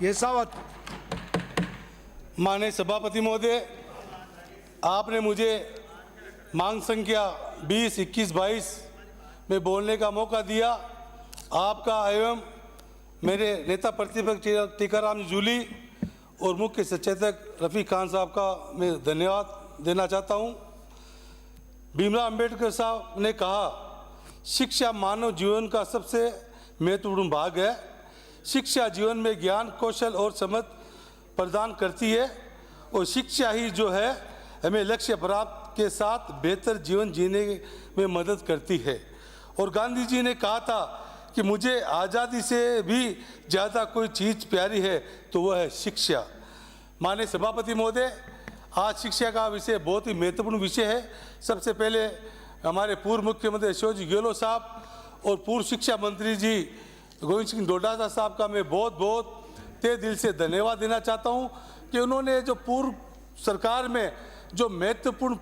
येसावत। माननीय सभापति महोदय, आपने मुझे मांग संख्या 20, 21, 22 में बोलने का मौका दिया। आपका एवं मेरे नेता प्रतिपक्ष टीकाराम जूली और मुख्य सचेतक रफ़ीक खान साहब का मैं धन्यवाद देना चाहता हूं। भीमराव अंबेडकर साहब ने कहा, शिक्षा मानव जीवन का सबसे महत्वपूर्ण भाग है। शिक्षा जीवन में ज्ञान, कौशल और समझ प्रदान करती है और शिक्षा ही जो है हमें लक्ष्य प्राप्त के साथ बेहतर जीवन जीने में मदद करती है। और गांधी जी ने कहा था कि मुझे आज़ादी से भी ज़्यादा कोई चीज़ प्यारी है तो वह है शिक्षा। माननीय सभापति महोदय, आज शिक्षा का विषय बहुत ही महत्वपूर्ण विषय है। सबसे पहले हमारे पूर्व मुख्यमंत्री अशोक जी गहलोत साहब और पूर्व शिक्षा मंत्री जी गोविंद सिंह डोटासरा साहब का मैं बहुत बहुत तहे दिल से धन्यवाद देना चाहता हूं कि उन्होंने जो पूर्व सरकार में जो महत्वपूर्ण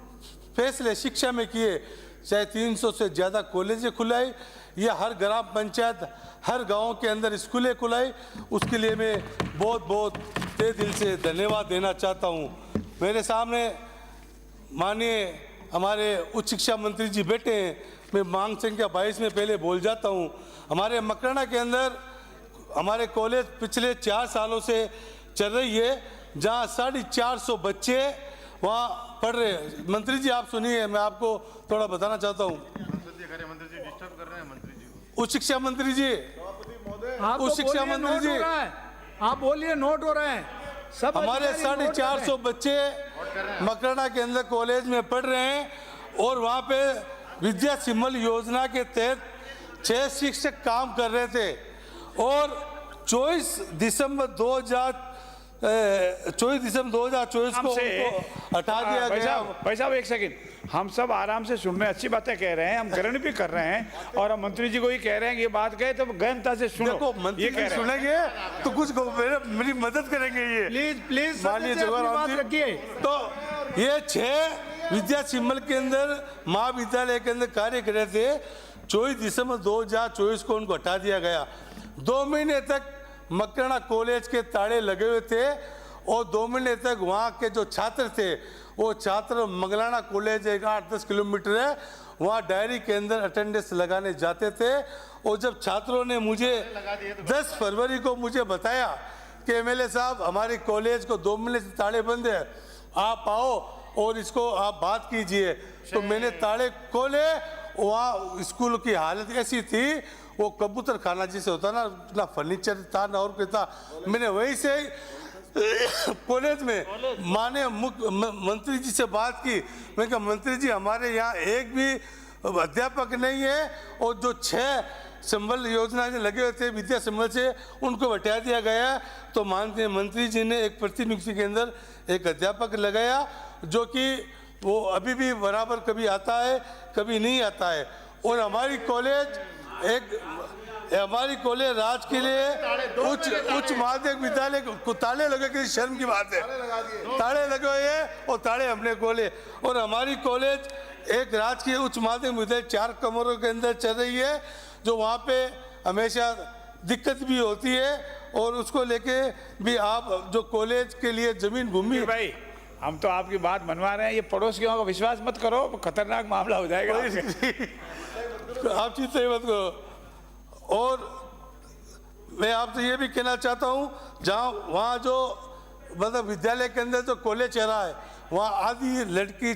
फैसले शिक्षा में किए, चाहे 300 से ज़्यादा कॉलेजें खुलाई या हर ग्राम पंचायत, हर गांव के अंदर स्कूलें खुलाई, उसके लिए मैं बहुत बहुत तहे दिल से धन्यवाद देना चाहता हूं। मेरे सामने माननीय हमारे उच्च शिक्षा मंत्री जी बैठे हैं। मैं मांग संख्या 22 में पहले बोल जाता हूं। हमारे मकराना के अंदर हमारे कॉलेज पिछले 4 सालों से चल रही है, जहां 450 बच्चे वहां पढ़ रहे हैं। मंत्री जी आप सुनिए, मैं आपको थोड़ा बताना चाहता हूं। मंत्री जी डिस्टर्ब कर रहे हैं। मंत्री जी, उच्च शिक्षा मंत्री जी, उच्च शिक्षा मंत्री जी, आप बोलिए, नोट हो रहे हैं सब। हमारे 450 बच्चे मकराना के अंदर कॉलेज में पढ़ रहे हैं और वहाँ पे विद्या सिंबल योजना के तहत 6 शिक्षक काम कर रहे थे और 24 दिसंबर 2024 को उनको हटा दिया गया। भाई साहब एक सेकंड, हम सब आराम से सुन रहे हैं, अच्छी बातें कह रहे हैं, हम ग्रहण भी कर रहे हैं और हम मंत्री जी को ही कह रहे हैं कि ये बात कहे तो गहनता से सुनो। देखो मंत्री जी सुनेंगे तो कुछ मेरी मदद करेंगे। ये प्लीज प्लीज माननीय जवाहरलाल जी रखिए। तो ये 6 विद्या सिंबल के अंदर महाविद्यालय के अंदर कार्य कर रहे थे। 24 दिसंबर 2024 को उनको हटा दिया गया। 2 महीने तक मकराना कॉलेज के ताले लगे हुए थे और 2 महीने तक वहाँ के जो छात्र थे वो छात्र मंगलाना कॉलेज 8-10 किलोमीटर है, वहाँ डायरी के अंदर अटेंडेंस लगाने जाते थे। और जब छात्रों ने मुझे 10 फरवरी को मुझे बताया कि एमएलए साहब हमारे कॉलेज को 2 महीने से ताले बंद है, आप आओ और इसको आप बात कीजिए, तो मैंने ताले खोले। वहाँ स्कूल की हालत ऐसी थी, वो कबूतर खाना जैसे होता ना फर्नीचर था ना और क्या था। मैंने वहीं से कॉलेज में माननीय मंत्री जी से बात की। मैंने कहा मंत्री जी हमारे यहाँ एक भी अध्यापक नहीं है और जो 6 संबल योजना से लगे हुए थे विद्या संबल से उनको हटा दिया गया। तो माननीय मंत्री जी ने एक प्रतिनियुक्ति के अंदर एक अध्यापक लगाया जो कि वो अभी भी बराबर कभी आता है कभी नहीं आता है। और हमारी कॉलेज राज के लिए उच्च माध्यमिक विद्यालय को ताले लगे, किसी शर्म की बात है, ताले लगे हुए हैं और ताले हमने खोले। और हमारी कॉलेज एक राजकीय उच्च माध्यमिक विद्यालय 4 कमरों के अंदर चल रही है, जो वहाँ पे हमेशा दिक्कत भी होती है और उसको लेके भी आप जो कॉलेज के लिए जमीन भूमि। भाई हम तो आपकी बात मनवा रहे हैं, ये पड़ोसियों का विश्वास मत करो, खतरनाक मामला हो जाएगा। आप चिंता मत करो। और मैं आपसे ये भी कहना चाहता हूँ, जहाँ वहाँ जो मतलब विद्यालय के अंदर जो कॉलेज चल रहा है, वहाँ आधी लड़की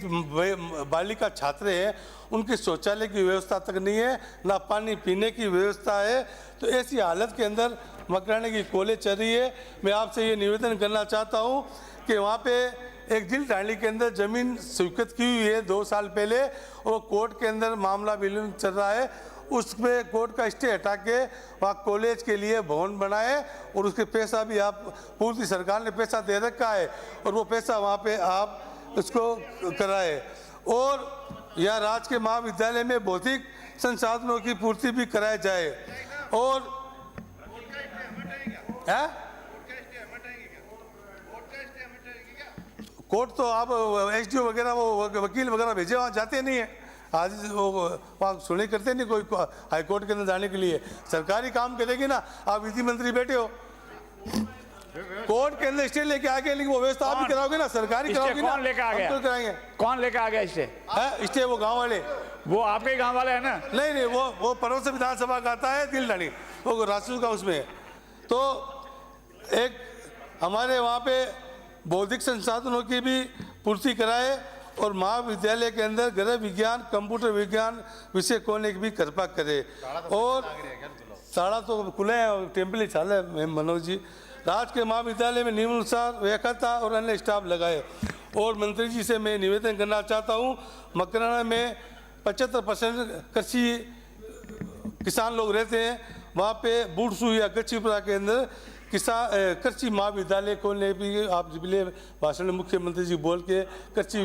बालिका छात्र हैं, उनकी शौचालय की व्यवस्था तक नहीं है, ना पानी पीने की व्यवस्था है। तो ऐसी हालत के अंदर मकराना की कॉलेज चल रही है। मैं आपसे ये निवेदन करना चाहता हूँ कि वहाँ पे एक दिल ढाणी के अंदर ज़मीन स्वीकृत की हुई है 2 साल पहले, और कोर्ट के अंदर मामला विलंब चल रहा है। उसमें कोर्ट का स्टे हटा के वहाँ कॉलेज के लिए भवन बनाए और उसके पैसा भी आप पूर्ति सरकार ने पैसा दे रखा है और वो पैसा वहाँ पे आप उसको कराए। और यह राज के महाविद्यालय में भौतिक संसाधनों की पूर्ति भी कराई जाए। और कोर्ट तो आप एसडीओ वगैरह वो वकील वगैरह भेजे, वहाँ जाते नहीं है। आज वो वहाँ सुनवाई करते नहीं कोई हाई कोर्ट के अंदर जाने के लिए। सरकारी काम करेगी ना, आप विधि मंत्री बैठे हो। कोर्ट के अंदर स्टे लेके आ गए, लेकिन वो व्यवस्था आप भी कराओगे ना, सरकारी स्टे कराओगे ना, कौन लेके आ हम गया? तो कराएंगे। कौन लेके आ गया इससे? है स्टे वो गांव वाले, वो आपके ही गांव वाले है ना? नहीं नहीं, वो पड़ोस विधानसभा का आता है दिलडानी, वो राजू का उसमें है। तो एक हमारे वहाँ पे बौद्धिक संसाधनों की भी पूर्ति कराए और महाविद्यालय के अंदर गृह विज्ञान कंप्यूटर विज्ञान विषय खोलने की भी कृपा करे। और साड़ा तो खुले हैं, टेम्पल ही चाल है मनोज जी। राज के महाविद्यालय में नियमानुसार व्याख्याता और अन्य स्टाफ लगाए। और मंत्री जी से मैं निवेदन करना चाहता हूँ, मकराना में 75% कृषि किसान लोग रहते हैं, वहाँ पे बूढ़सू या गच्छीपुरा के अंदर कृषि महाविद्यालय खोलने भी आप जिले भाषण में मुख्यमंत्री जी बोल के कृषि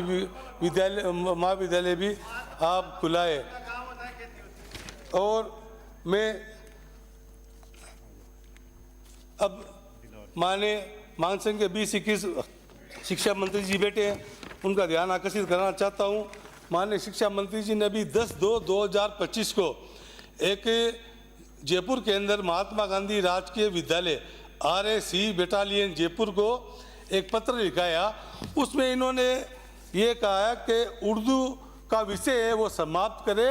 विद्यालय महाविद्यालय भी आप खुलाए। और मैं अब मांग संघ के 20-21 शिक्षा मंत्री जी बैठे हैं, उनका ध्यान आकर्षित करना चाहता हूँ। माननीय शिक्षा मंत्री जी ने अभी 10/2/2025 को एक जयपुर के अंदर महात्मा गांधी राजकीय विद्यालय RAC बटालियन जयपुर को एक पत्र लिखाया। उसमें इन्होंने ये कहा कि उर्दू का विषय है वो समाप्त करे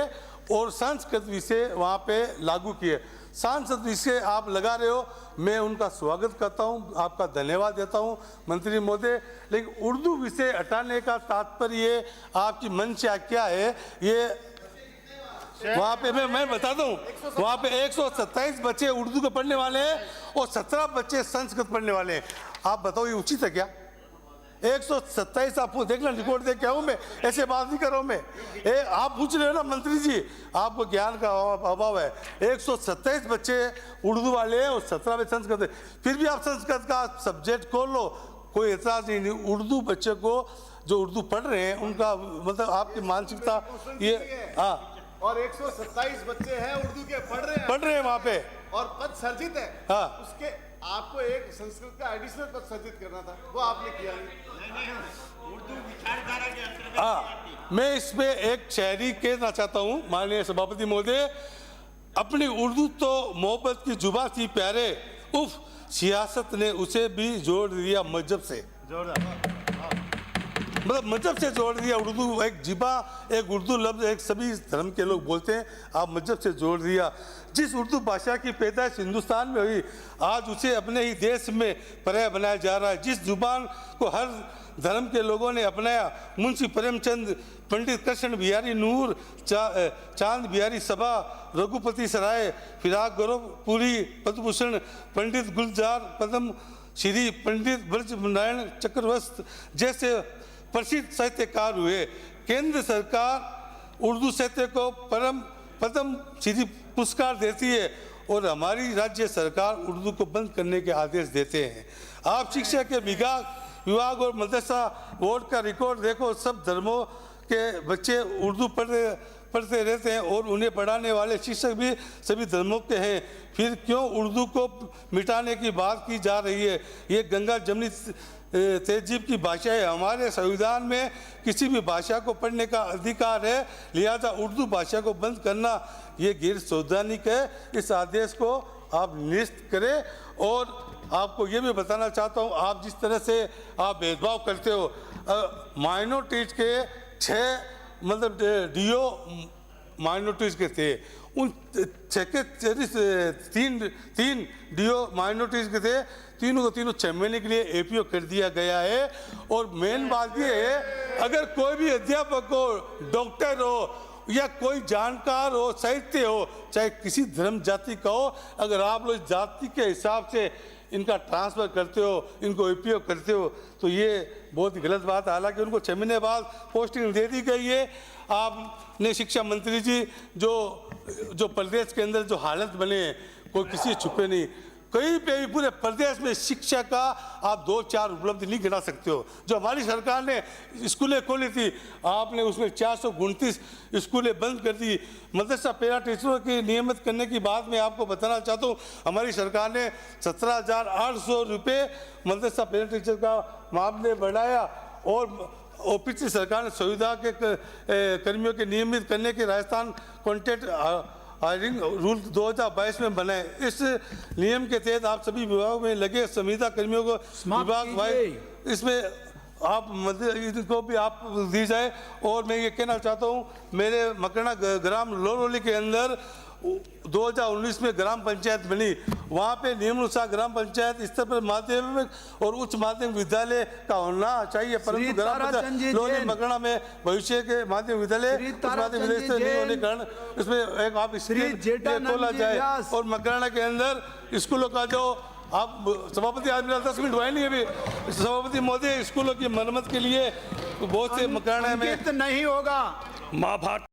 और संस्कृत विषय वहाँ पे लागू किए। संस्कृत विषय आप लगा रहे हो, मैं उनका स्वागत करता हूँ, आपका धन्यवाद देता हूँ मंत्री महोदय, लेकिन उर्दू विषय हटाने का तात्पर्य आपकी मंशा क्या है? ये वहाँ पे मैं बता दूं, वहाँ पे 127 बच्चे उर्दू के पढ़ने वाले हैं और 17 बच्चे संस्कृत पढ़ने वाले हैं। आप बताओ ये उचित है क्या? 127 आपको देखना, रिकॉर्ड देख के आऊँ मैं, ऐसे बात नहीं कर रहा हूँ मैं। आप पूछ रहे हो ना मंत्री जी, आपको ज्ञान का अभाव है। 127 बच्चे उर्दू वाले हैं और 17 में संस्कृत है, फिर भी आप संस्कृत का सब्जेक्ट खोल लो, कोई एतराज नहीं। उर्दू बच्चे को जो उर्दू पढ़ रहे हैं उनका मतलब आपकी मानसिकता ये, हाँ, और 127 बच्चे हैं उर्दू के पढ़ रहे हैं वहाँ पे और पद सर्जित है। हाँ, उसके आपको एक संस्कृत का एडिशनल पद सर्जित करना था, वो आपने किया नहीं। उर्दू विचारधारा के अंतर्गत। हाँ, मैं इसमें एक शायरी कहना चाहता हूँ माननीय सभापति महोदय, अपनी उर्दू तो मोहब्बत की जुबा थी प्यारे, उफ सियासत ने उसे भी जोड़ दिया मजहब से। मतलब मजहब से जोड़ दिया। उर्दू एक जिबा, एक उर्दू लफ्ज़ एक सभी धर्म के लोग बोलते हैं, आप मजहब से जोड़ दिया। जिस उर्दू भाषा की पैदाइश हिंदुस्तान में हुई, आज उसे अपने ही देश में पर्याय बनाया जा रहा है। जिस जुबान को हर धर्म के लोगों ने अपनाया, मुंशी प्रेमचंद, पंडित कृष्ण बिहारी नूर, चांद बिहारी सभा, रघुपति सराय, फिराक गौरवपुरी, पद्मभूषण, पंडित गुलजार पद्म श्री, पंडित ब्रज नारायण चक्रवर्ती जैसे प्रसिद्ध साहित्यकार हुए। केंद्र सरकार उर्दू साहित्य को पद्म श्री पुरस्कार देती है और हमारी राज्य सरकार उर्दू को बंद करने के आदेश देते हैं। आप शिक्षा के विभाग और मदरसा बोर्ड का रिकॉर्ड देखो, सब धर्मों के बच्चे उर्दू पढ़ते रहते हैं और उन्हें पढ़ाने वाले शिक्षक भी सभी धर्मों के हैं। फिर क्यों उर्दू को मिटाने की बात की जा रही है? ये गंगा जमनी तहजीब की भाषा है। हमारे संविधान में किसी भी भाषा को पढ़ने का अधिकार है, लिहाजा उर्दू भाषा को बंद करना ये गैर संवैधानिक है। इस आदेश को आप निरस्त करें। और आपको ये भी बताना चाहता हूँ, आप जिस तरह से आप भेदभाव करते हो, माइनॉरिटीज के 6 मतलब डीओ माइनॉरिटीज के थे, उन 6 के 3 डीओ माइनॉरिटीज के थे, तीनों को तीनों 6 महीने के लिए एपीओ कर दिया गया है। और मेन बात ये है, अगर कोई भी अध्यापक हो, डॉक्टर हो या कोई जानकार हो, साहित्य हो, चाहे किसी धर्म जाति का हो, अगर आप लोग जाति के हिसाब से इनका ट्रांसफ़र करते हो, इनको एपीओ करते हो, तो ये बहुत ही गलत बात है। हालांकि उनको 6 महीने बाद पोस्टिंग दे दी गई है। आपने शिक्षा मंत्री जी जो प्रदेश के अंदर जो हालत बने हैं, कोई किसी छुपे नहीं, कहीं पे भी पूरे प्रदेश में शिक्षा का आप 2-4 उपलब्धि नहीं गिना सकते हो। जो हमारी सरकार ने स्कूलें खोली थी, आपने उसमें 429 स्कूलें बंद कर दी। मदरसा पैरा टीचरों की नियमित करने की बात मैं आपको बताना चाहता हूँ, हमारी सरकार ने 17,800 रुपये मदरसा पैरा टीचर का मामले बढ़ाया। और पिछली सरकार ने संविदा के कर्मियों के नियमित करने के राजस्थान कॉन्ट्रैक्ट हायरिंग रूल 2022 में बने। इस नियम के तहत आप सभी विभागों में लगे संविदा कर्मियों को समाप्त विभाग वाइज कीजिए। इसमें आप इनको भी आप दी जाए। और मैं ये कहना चाहता हूँ, मेरे मकराना ग्राम लोरोली के अंदर 2019 में ग्राम पंचायत बनी, वहाँ पे नियमानुसार ग्राम पंचायत स्तर पर माध्यमिक और उच्च माध्यमिक विद्यालय का होना चाहिए, परंतु ग्राम ताराचंद जी पंचायत लोनी जैन। मकराना में भविष्य के माध्यमिक विद्यालय श्री उच्च माध्यमिक ताराचंद विद्यालय जी नहीं होने के जैन। कारण इसमें एक आप श्री जेठानंद खोला जी जाए। व्यास। और मकराना के अंदर स्कूलों का जो आप सभापति आज मेरा 10 मिनट हुआ ही नहीं अभी, सभापति महोदय स्कूलों की मरम्मत के लिए बहुत से मकराना में अंकित नहीं होगा। महाभारत